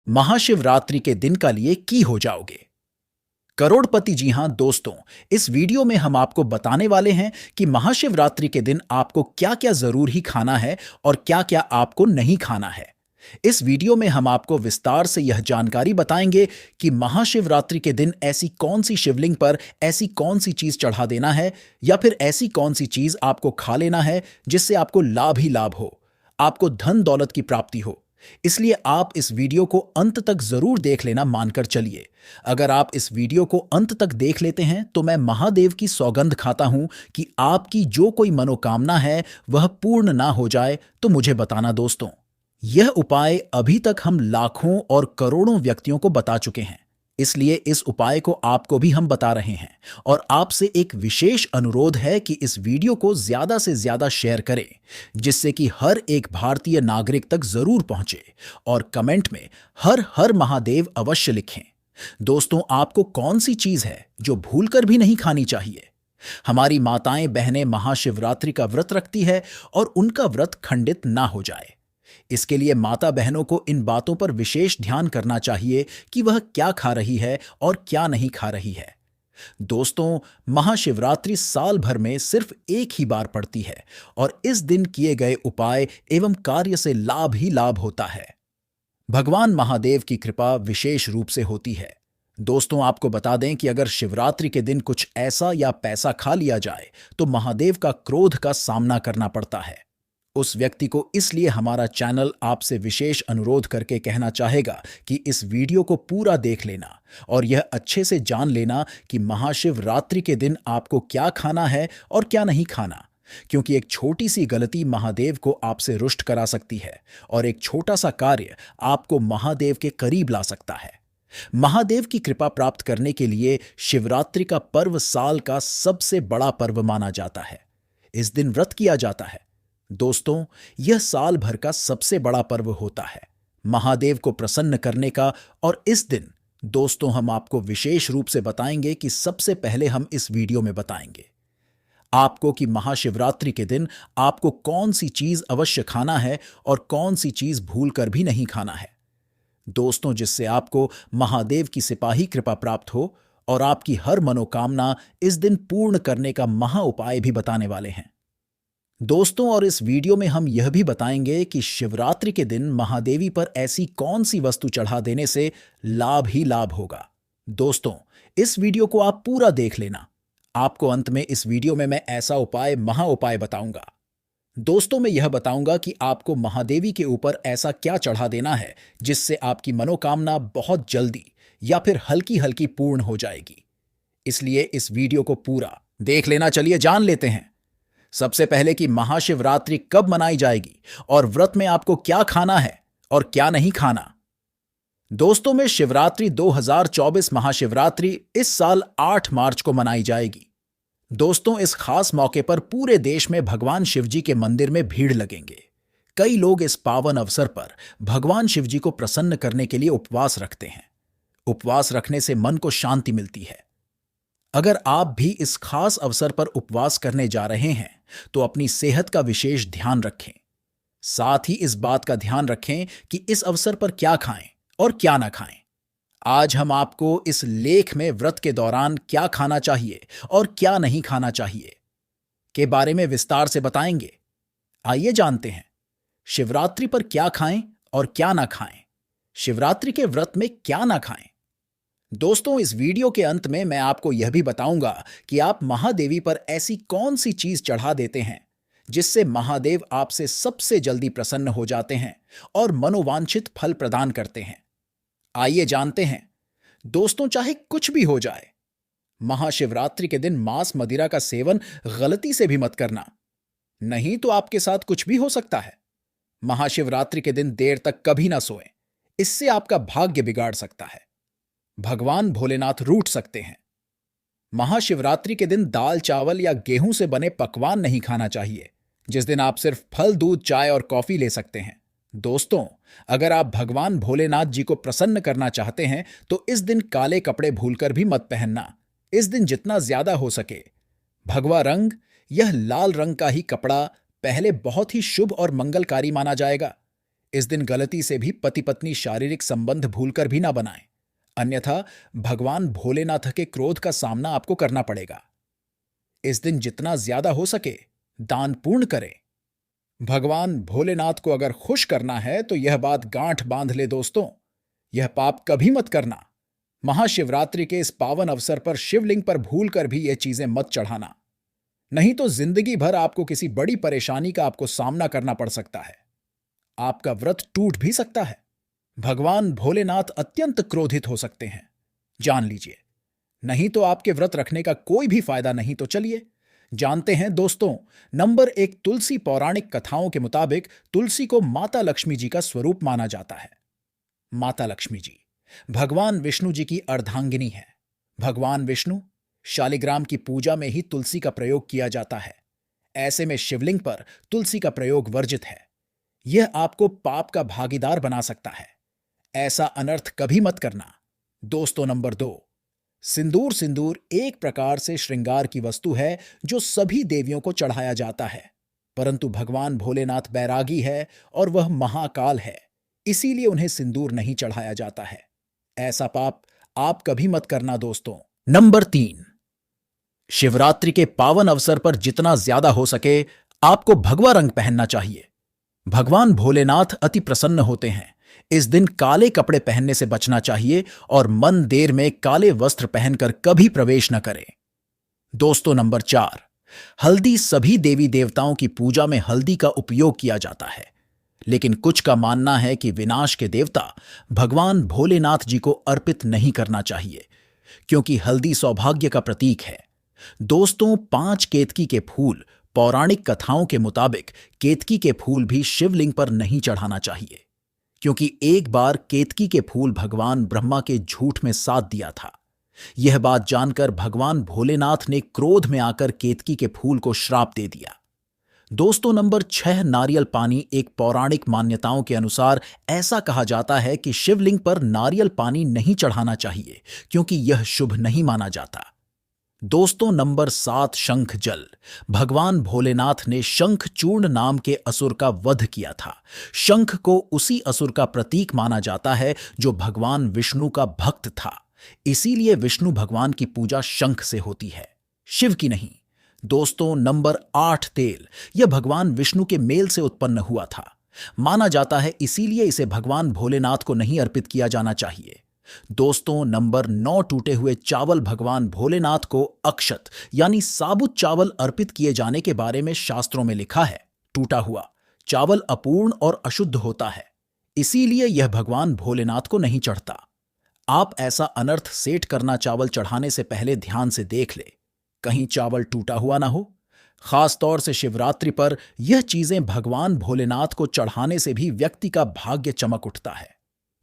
महाशिवरात्रि के दिन का लिए की हो जाओगे करोड़पति। जी हां दोस्तों, इस वीडियो में हम आपको बताने वाले हैं कि महाशिवरात्रि के दिन आपको क्या-क्या जरूर ही खाना है और क्या-क्या आपको नहीं खाना है। इस वीडियो में हम आपको विस्तार से यह जानकारी बताएंगे कि महाशिवरात्रि के दिन ऐसी कौन सी शिवलिंग पर ऐसी कौन सी चीज चढ़ा देना है या फिर ऐसी कौन सी चीज आपको खा लेना है जिससे आपको लाभ ही लाभ हो, आपको धन दौलत की प्राप्ति हो। इसलिए आप इस वीडियो को अंत तक जरूर देख लेना मानकर चलिए। अगर आप इस वीडियो को अंत तक देख लेते हैं तो मैं महादेव की सौगंध खाता हूं कि आपकी जो कोई मनोकामना है वह पूर्ण ना हो जाए तो मुझे बताना दोस्तों। यह उपाय अभी तक हम लाखों और करोड़ों व्यक्तियों को बता चुके हैं, इसलिए इस उपाय को आपको भी हम बता रहे हैं। और आपसे एक विशेष अनुरोध है कि इस वीडियो को ज्यादा से ज्यादा शेयर करें, जिससे कि हर एक भारतीय नागरिक तक जरूर पहुंचे। और कमेंट में हर हर महादेव अवश्य लिखें। दोस्तों, आपको कौन सी चीज है जो भूलकर भी नहीं खानी चाहिए? हमारी माताएं बहनें महाशिवरात्रि का व्रत रखती है और उनका व्रत खंडित ना हो जाए, इसके लिए माता बहनों को इन बातों पर विशेष ध्यान करना चाहिए कि वह क्या खा रही है और क्या नहीं खा रही है। दोस्तों, महाशिवरात्रि साल भर में सिर्फ एक ही बार पड़ती है और इस दिन किए गए उपाय एवं कार्य से लाभ ही लाभ होता है। भगवान महादेव की कृपा विशेष रूप से होती है। दोस्तों, आपको बता दें कि अगर शिवरात्रि के दिन कुछ ऐसा या पैसा खा लिया जाए तो महादेव का क्रोध का सामना करना पड़ता है। उस व्यक्ति को इसलिए हमारा चैनल आपसे विशेष अनुरोध करके कहना चाहेगा कि इस वीडियो को पूरा देख लेना और यह अच्छे से जान लेना कि महाशिवरात्रि के दिन आपको क्या खाना है और क्या नहीं खाना, क्योंकि एक छोटी सी गलती महादेव को आपसे रुष्ट करा सकती है और एक छोटा सा कार्य आपको महादेव के करीब ला सकता है। महादेव की कृपा प्राप्त करने के लिए शिवरात्रि का पर्व साल का सबसे बड़ा पर्व माना जाता है। इस दिन व्रत किया जाता है। दोस्तों, यह साल भर का सबसे बड़ा पर्व होता है महादेव को प्रसन्न करने का। और इस दिन दोस्तों हम आपको विशेष रूप से बताएंगे कि सबसे पहले हम इस वीडियो में बताएंगे आपको कि महाशिवरात्रि के दिन आपको कौन सी चीज अवश्य खाना है और कौन सी चीज भूलकर भी नहीं खाना है। दोस्तों, जिससे आपको महादेव की सिपाही कृपा प्राप्त हो और आपकी हर मनोकामना इस दिन पूर्ण करने का महा उपाय भी बताने वाले हैं दोस्तों। और इस वीडियो में हम यह भी बताएंगे कि शिवरात्रि के दिन महादेवी पर ऐसी कौन सी वस्तु चढ़ा देने से लाभ ही लाभ होगा। दोस्तों, इस वीडियो को आप पूरा देख लेना। आपको अंत में इस वीडियो में मैं ऐसा उपाय महा उपाय बताऊंगा। दोस्तों, मैं यह बताऊंगा कि आपको महादेवी के ऊपर ऐसा क्या चढ़ा देना है जिससे आपकी मनोकामना बहुत जल्दी या फिर हल्की हल्की पूर्ण हो जाएगी। इसलिए इस वीडियो को पूरा देख लेना। चलिए जान लेते हैं सबसे पहले कि महाशिवरात्रि कब मनाई जाएगी और व्रत में आपको क्या खाना है और क्या नहीं खाना। दोस्तों, में शिवरात्रि 2024 महाशिवरात्रि इस साल 8 मार्च को मनाई जाएगी। दोस्तों, इस खास मौके पर पूरे देश में भगवान शिवजी के मंदिर में भीड़ लगेंगे। कई लोग इस पावन अवसर पर भगवान शिवजी को प्रसन्न करने के लिए उपवास रखते हैं। उपवास रखने से मन को शांति मिलती है। अगर आप भी इस खास अवसर पर उपवास करने जा रहे हैं तो अपनी सेहत का विशेष ध्यान रखें। साथ ही इस बात का ध्यान रखें कि इस अवसर पर क्या खाएं और क्या ना खाएं। आज हम आपको इस लेख में व्रत के दौरान क्या खाना चाहिए और क्या नहीं खाना चाहिए के बारे में विस्तार से बताएंगे। आइए जानते हैं शिवरात्रि पर क्या खाएं और क्या ना खाएं। शिवरात्रि के व्रत में क्या ना खाएं। दोस्तों, इस वीडियो के अंत में मैं आपको यह भी बताऊंगा कि आप महादेवी पर ऐसी कौन सी चीज चढ़ा देते हैं जिससे महादेव आपसे सबसे जल्दी प्रसन्न हो जाते हैं और मनोवांछित फल प्रदान करते हैं। आइए जानते हैं। दोस्तों, चाहे कुछ भी हो जाए, महाशिवरात्रि के दिन मांस मदिरा का सेवन गलती से भी मत करना, नहीं तो आपके साथ कुछ भी हो सकता है। महाशिवरात्रि के दिन देर तक कभी ना सोएं, इससे आपका भाग्य बिगाड़ सकता है। भगवान भोलेनाथ रूठ सकते हैं। महाशिवरात्रि के दिन दाल चावल या गेहूं से बने पकवान नहीं खाना चाहिए, जिस दिन आप सिर्फ फल दूध चाय और कॉफी ले सकते हैं। दोस्तों, अगर आप भगवान भोलेनाथ जी को प्रसन्न करना चाहते हैं तो इस दिन काले कपड़े भूलकर भी मत पहनना। इस दिन जितना ज्यादा हो सके भगवा रंग, यह लाल रंग का ही कपड़ा पहले बहुत ही शुभ और मंगलकारी माना जाएगा। इस दिन गलती से भी पति पत्नी शारीरिक संबंध भूलकर भी ना बनाएं, अन्यथा भगवान भोलेनाथ के क्रोध का सामना आपको करना पड़ेगा। इस दिन जितना ज्यादा हो सके दान पूर्ण करें। भगवान भोलेनाथ को अगर खुश करना है तो यह बात गांठ बांध ले दोस्तों, यह पाप कभी मत करना। महाशिवरात्रि के इस पावन अवसर पर शिवलिंग पर भूल कर भी ये चीजें मत चढ़ाना, नहीं तो जिंदगी भर आपको किसी बड़ी परेशानी का आपको सामना करना पड़ सकता है। आपका व्रत टूट भी सकता है। भगवान भोलेनाथ अत्यंत क्रोधित हो सकते हैं, जान लीजिए। नहीं तो आपके व्रत रखने का कोई भी फायदा नहीं। तो चलिए जानते हैं दोस्तों। नंबर 1, तुलसी। पौराणिक कथाओं के मुताबिक तुलसी को माता लक्ष्मी जी का स्वरूप माना जाता है। माता लक्ष्मी जी भगवान विष्णु जी की अर्धांगिनी है। भगवान विष्णु शालिग्राम की पूजा में ही तुलसी का प्रयोग किया जाता है। ऐसे में शिवलिंग पर तुलसी का प्रयोग वर्जित है। यह आपको पाप का भागीदार बना सकता है। ऐसा अनर्थ कभी मत करना। दोस्तों नंबर 2, सिंदूर। सिंदूर एक प्रकार से श्रृंगार की वस्तु है जो सभी देवियों को चढ़ाया जाता है, परंतु भगवान भोलेनाथ बैरागी है और वह महाकाल है, इसीलिए उन्हें सिंदूर नहीं चढ़ाया जाता है। ऐसा पाप आप कभी मत करना दोस्तों। नंबर 3, शिवरात्रि के पावन अवसर पर जितना ज्यादा हो सके आपको भगवा रंग पहनना चाहिए। भगवान भोलेनाथ अति प्रसन्न होते हैं। इस दिन काले कपड़े पहनने से बचना चाहिए और मंदिर में काले वस्त्र पहनकर कभी प्रवेश न करें। दोस्तों नंबर 4, हल्दी। सभी देवी देवताओं की पूजा में हल्दी का उपयोग किया जाता है, लेकिन कुछ का मानना है कि विनाश के देवता भगवान भोलेनाथ जी को अर्पित नहीं करना चाहिए, क्योंकि हल्दी सौभाग्य का प्रतीक है। दोस्तों 5 केतकी के फूल। पौराणिक कथाओं के मुताबिक केतकी के फूल भी शिवलिंग पर नहीं चढ़ाना चाहिए, क्योंकि एक बार केतकी के फूल भगवान ब्रह्मा के झूठ में साथ दिया था। यह बात जानकर भगवान भोलेनाथ ने क्रोध में आकर केतकी के फूल को श्राप दे दिया। दोस्तों नंबर 6, नारियल पानी। एक पौराणिक मान्यताओं के अनुसार ऐसा कहा जाता है कि शिवलिंग पर नारियल पानी नहीं चढ़ाना चाहिए, क्योंकि यह शुभ नहीं माना जाता। दोस्तों नंबर 7, शंख जल। भगवान भोलेनाथ ने शंखचूर्ण नाम के असुर का वध किया था। शंख को उसी असुर का प्रतीक माना जाता है जो भगवान विष्णु का भक्त था, इसीलिए विष्णु भगवान की पूजा शंख से होती है, शिव की नहीं। दोस्तों नंबर 8, तेल। यह भगवान विष्णु के मेल से उत्पन्न हुआ था, माना जाता है, इसीलिए इसे भगवान भोलेनाथ को नहीं अर्पित किया जाना चाहिए। दोस्तों नंबर 9, टूटे हुए चावल। भगवान भोलेनाथ को अक्षत यानी साबुत चावल अर्पित किए जाने के बारे में शास्त्रों में लिखा है। टूटा हुआ चावल अपूर्ण और अशुद्ध होता है, इसीलिए यह भगवान भोलेनाथ को नहीं चढ़ता। आप ऐसा अनर्थ सेट करना चावल चढ़ाने से पहले ध्यान से देख ले, कहीं चावल टूटा हुआ ना हो। खास तौर से शिवरात्रि पर यह चीजें भगवान भोलेनाथ को चढ़ाने से भी व्यक्ति का भाग्य चमक उठता है।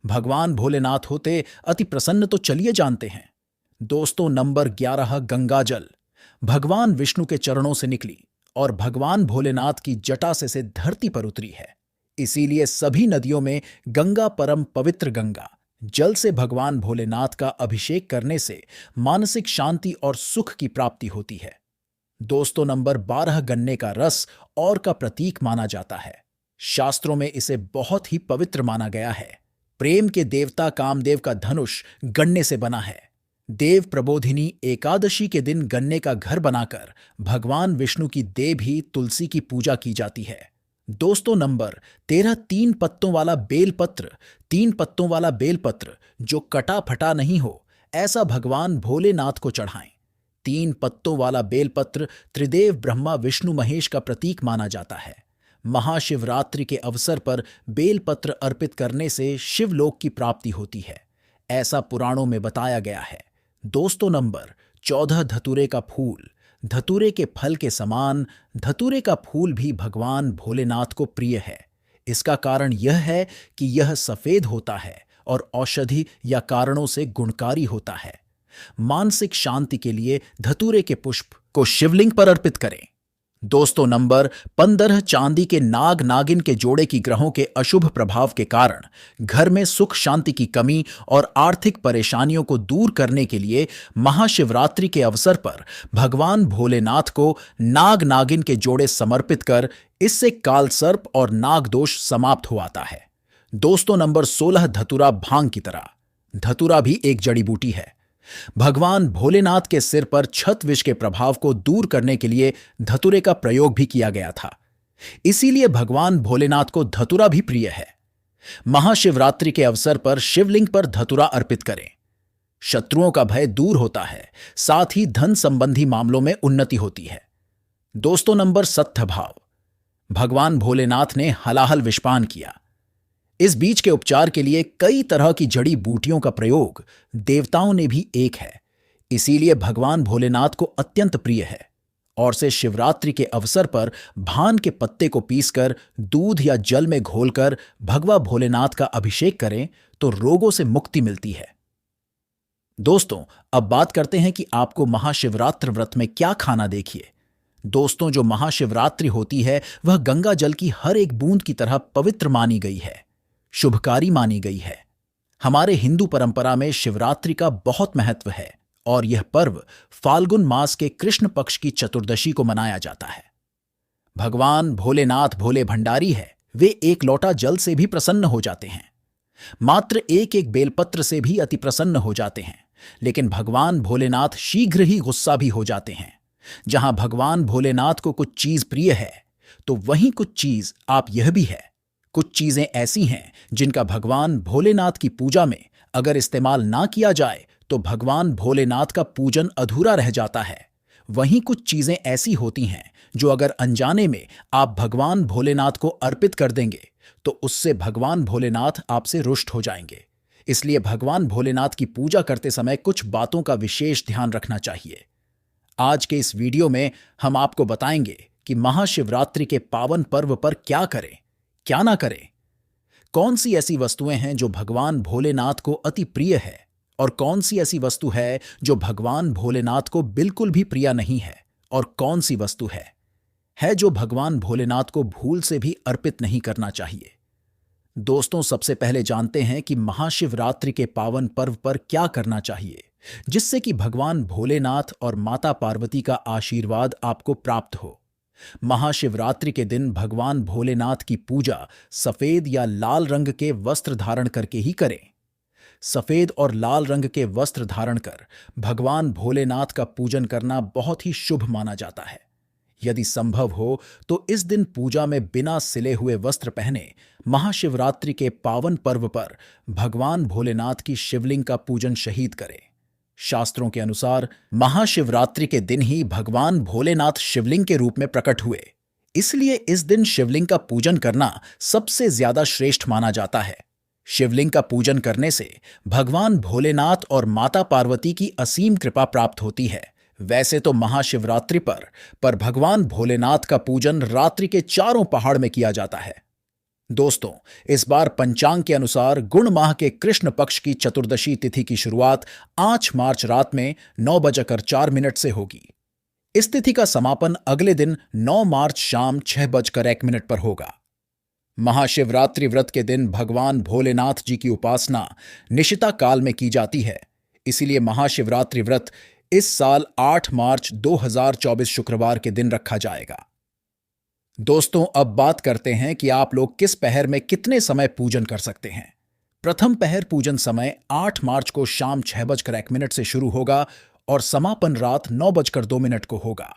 भगवान भोलेनाथ होते अति प्रसन्न। तो चलिए जानते हैं। दोस्तों नंबर 11, गंगा जल। भगवान विष्णु के चरणों से निकली और भगवान भोलेनाथ की जटा से धरती पर उतरी है, इसीलिए सभी नदियों में गंगा परम पवित्र। गंगा जल से भगवान भोलेनाथ का अभिषेक करने से मानसिक शांति और सुख की प्राप्ति होती है। दोस्तों नंबर 12, गन्ने का रस और का प्रतीक माना जाता है। शास्त्रों में इसे बहुत ही पवित्र माना गया है। प्रेम के देवता कामदेव का धनुष गन्ने से बना है। देव प्रबोधिनी एकादशी के दिन गन्ने का घर बनाकर भगवान विष्णु की देव ही तुलसी की पूजा की जाती है। दोस्तों नंबर 13, 3 पत्तों वाला बेलपत्र। 3 पत्तों वाला बेलपत्र जो कटा फटा नहीं हो, ऐसा भगवान भोलेनाथ को चढ़ाएं। 3 पत्तों वाला बेलपत्र त्रिदेव ब्रह्मा विष्णु महेश का प्रतीक माना जाता है। महाशिवरात्रि के अवसर पर बेलपत्र अर्पित करने से शिवलोक की प्राप्ति होती है, ऐसा पुराणों में बताया गया है। दोस्तों नंबर 14, धतूरे का फूल। धतूरे के फल के समान धतूरे का फूल भी भगवान भोलेनाथ को प्रिय है। इसका कारण यह है कि यह सफेद होता है और औषधि या कारणों से गुणकारी होता है। मानसिक शांति के लिए धतूरे के पुष्प को शिवलिंग पर अर्पित करें। दोस्तों नंबर 15, चांदी के नाग नागिन के जोड़े की ग्रहों के अशुभ प्रभाव के कारण घर में सुख शांति की कमी और आर्थिक परेशानियों को दूर करने के लिए महाशिवरात्रि के अवसर पर भगवान भोलेनाथ को नाग नागिन के जोड़े समर्पित कर इससे काल सर्प और नाग दोष समाप्त हो आता है। दोस्तों, नंबर 16, धतूरा भांग की तरह। धतूरा भी एक जड़ी बूटी है। भगवान भोलेनाथ के सिर पर छत विष के प्रभाव को दूर करने के लिए धतूरे का प्रयोग भी किया गया था। इसीलिए भगवान भोलेनाथ को धतूरा भी प्रिय है। महाशिवरात्रि के अवसर पर शिवलिंग पर धतूरा अर्पित करें। शत्रुओं का भय दूर होता है, साथ ही धन संबंधी मामलों में उन्नति होती है। दोस्तों, नंबर 7, भाव। भगवान भोलेनाथ ने हलाहल विषपान किया। इस बीज के उपचार के लिए कई तरह की जड़ी बूटियों का प्रयोग देवताओं ने भी एक है। इसीलिए भगवान भोलेनाथ को अत्यंत प्रिय है और से शिवरात्रि के अवसर पर भान के पत्ते को पीसकर दूध या जल में घोलकर भगवा भोलेनाथ का अभिषेक करें तो रोगों से मुक्ति मिलती है। दोस्तों, अब बात करते हैं कि आपको महाशिवरात्रि व्रत में क्या खाना। देखिए दोस्तों, जो महाशिवरात्रि होती है वह गंगा जल की हर एक बूंद की तरह पवित्र मानी गई है, शुभकारी मानी गई है। हमारे हिंदू परंपरा में शिवरात्रि का बहुत महत्व है और यह पर्व फाल्गुन मास के कृष्ण पक्ष की चतुर्दशी को मनाया जाता है। भगवान भोलेनाथ भोले भंडारी है। वे एक लोटा जल से भी प्रसन्न हो जाते हैं, मात्र एक एक बेलपत्र से भी अति प्रसन्न हो जाते हैं। लेकिन भगवान भोलेनाथ शीघ्र ही गुस्सा भी हो जाते हैं। जहां भगवान भोलेनाथ को कुछ चीज प्रिय है तो वहीं कुछ चीज आप यह भी है। कुछ चीजें ऐसी हैं जिनका भगवान भोलेनाथ की पूजा में अगर इस्तेमाल ना किया जाए तो भगवान भोलेनाथ का पूजन अधूरा रह जाता है। वहीं कुछ चीजें ऐसी होती हैं जो अगर अनजाने में आप भगवान भोलेनाथ को अर्पित कर देंगे तो उससे भगवान भोलेनाथ आपसे रुष्ट हो जाएंगे। इसलिए भगवान भोलेनाथ की पूजा करते समय कुछ बातों का विशेष ध्यान रखना चाहिए। आज के इस वीडियो में हम आपको बताएंगे कि महाशिवरात्रि के पावन पर्व पर क्या करें, क्या ना करें। कौन सी ऐसी वस्तुएं हैं जो भगवान भोलेनाथ को अति प्रिय है और कौन सी ऐसी वस्तु है जो भगवान भोलेनाथ को बिल्कुल भी प्रिय नहीं है और कौन सी वस्तु है जो भगवान भोलेनाथ को भूल से भी अर्पित नहीं करना चाहिए। दोस्तों, सबसे पहले जानते हैं कि महाशिवरात्रि के पावन पर्व पर क्या करना चाहिए जिससे कि भगवान भोलेनाथ और माता पार्वती का आशीर्वाद आपको प्राप्त हो। महाशिवरात्रि के दिन भगवान भोलेनाथ की पूजा सफेद या लाल रंग के वस्त्र धारण करके ही करें। सफेद और लाल रंग के वस्त्र धारण कर भगवान भोलेनाथ का पूजन करना बहुत ही शुभ माना जाता है। यदि संभव हो तो इस दिन पूजा में बिना सिले हुए वस्त्र पहने महाशिवरात्रि के पावन पर्व पर भगवान भोलेनाथ की शिवलिंग का पूजन शहीद करें। शास्त्रों के अनुसार महाशिवरात्रि के दिन ही भगवान भोलेनाथ शिवलिंग के रूप में प्रकट हुए। इसलिए इस दिन शिवलिंग का पूजन करना सबसे ज्यादा श्रेष्ठ माना जाता है। शिवलिंग का पूजन करने से भगवान भोलेनाथ और माता पार्वती की असीम कृपा प्राप्त होती है। वैसे तो महाशिवरात्रि पर भगवान भोलेनाथ का पूजन रात्रि के चारों पहाड़ में किया जाता है। दोस्तों, इस बार पंचांग के अनुसार गुण माह के कृष्ण पक्ष की चतुर्दशी तिथि की शुरुआत 8 मार्च रात में 9:04 से होगी। इस तिथि का समापन अगले दिन 9 मार्च शाम 6:01 पर होगा। महाशिवरात्रि व्रत के दिन भगवान भोलेनाथ जी की उपासना निशिता काल में की जाती है। इसीलिए महाशिवरात्रि व्रत इस साल 8 मार्च 2024 शुक्रवार के दिन रखा जाएगा। दोस्तों, अब बात करते हैं कि आप लोग किस पहर में कितने समय पूजन कर सकते हैं। प्रथम पहर पूजन समय 8 मार्च को शाम 6:01 से शुरू होगा और समापन रात 9:02 को होगा।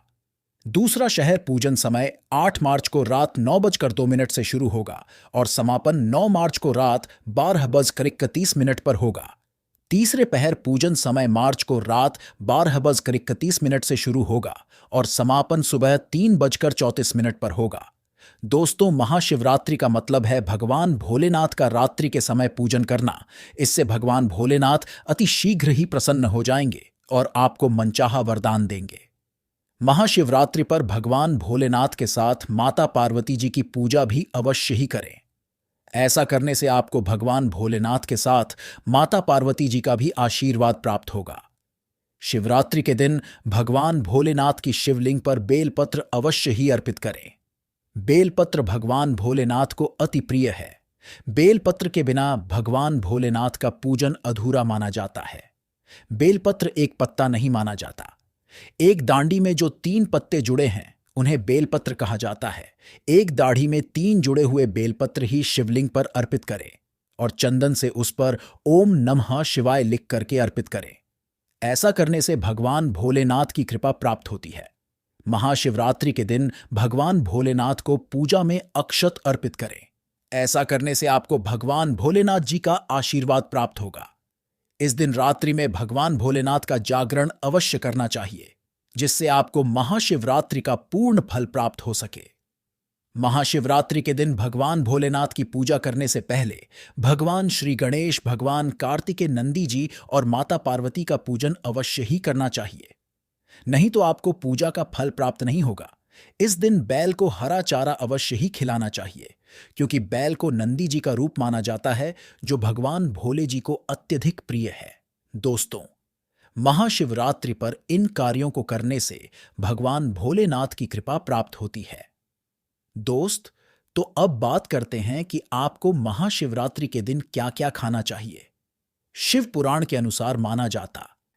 दूसरा शहर पूजन समय 8 मार्च को रात 9:02 से शुरू होगा और समापन 9 मार्च को रात 12:31 पर होगा। तीसरे पहर पूजन समय मार्च को रात 12:31 से शुरू होगा और समापन सुबह 3:34 पर होगा। दोस्तों, महाशिवरात्रि का मतलब है भगवान भोलेनाथ का रात्रि के समय पूजन करना। इससे भगवान भोलेनाथ अति शीघ्र ही प्रसन्न हो जाएंगे और आपको मनचाहा वरदान देंगे। महाशिवरात्रि पर भगवान भोलेनाथ के साथ माता पार्वती जी की पूजा भी अवश्य ही करें। ऐसा करने से आपको भगवान भोलेनाथ के साथ माता पार्वती जी का भी आशीर्वाद प्राप्त होगा। शिवरात्रि के दिन भगवान भोलेनाथ की शिवलिंग पर बेलपत्र अवश्य ही अर्पित करें। बेलपत्र भगवान भोलेनाथ को अति प्रिय है। बेलपत्र के बिना भगवान भोलेनाथ का पूजन अधूरा माना जाता है। बेलपत्र एक पत्ता नहीं माना जाता। एक दांडी में जो 3 पत्ते जुड़े हैं उन्हें बेलपत्र कहा जाता है। एक दाढ़ी में 3 जुड़े हुए बेलपत्र ही शिवलिंग पर अर्पित करें। और चंदन से उस पर ओम नमः शिवाय लिख करके अर्पित करें। ऐसा करने से भगवान भोलेनाथ की कृपा प्राप्त होती है। महाशिवरात्रि के दिन भगवान भोलेनाथ को पूजा में अक्षत अर्पित करें। ऐसा करने से आपको भगवान भोलेनाथ जी का आशीर्वाद प्राप्त होगा। इस दिन रात्रि में भगवान भोलेनाथ का जागरण अवश्य करना चाहिए, जिससे आपको महाशिवरात्रि का पूर्ण फल प्राप्त हो सके। महाशिवरात्रि के दिन भगवान भोलेनाथ की पूजा करने से पहले भगवान श्री गणेश, भगवान कार्तिकेय नंदी जी और माता पार्वती का पूजन अवश्य ही करना चाहिए, नहीं तो आपको पूजा का फल प्राप्त नहीं होगा। इस दिन बैल को हरा चारा अवश्य ही खिलाना चाहिए, क्योंकि बैल को नंदी जी का रूप माना जाता है, जो भगवान भोले जी को अत्यधिक प्रिय है। दोस्तों, महाशिवरात्रि पर इन कार्यों को करने से भगवान भोलेनाथ की कृपा प्राप्त होती है। दोस्त, तो अब बात करते हैं कि आपको महाशिवरात्रि के दिन क्या क्या खाना चाहिए। शिव पुराण के अनुसार माना जाता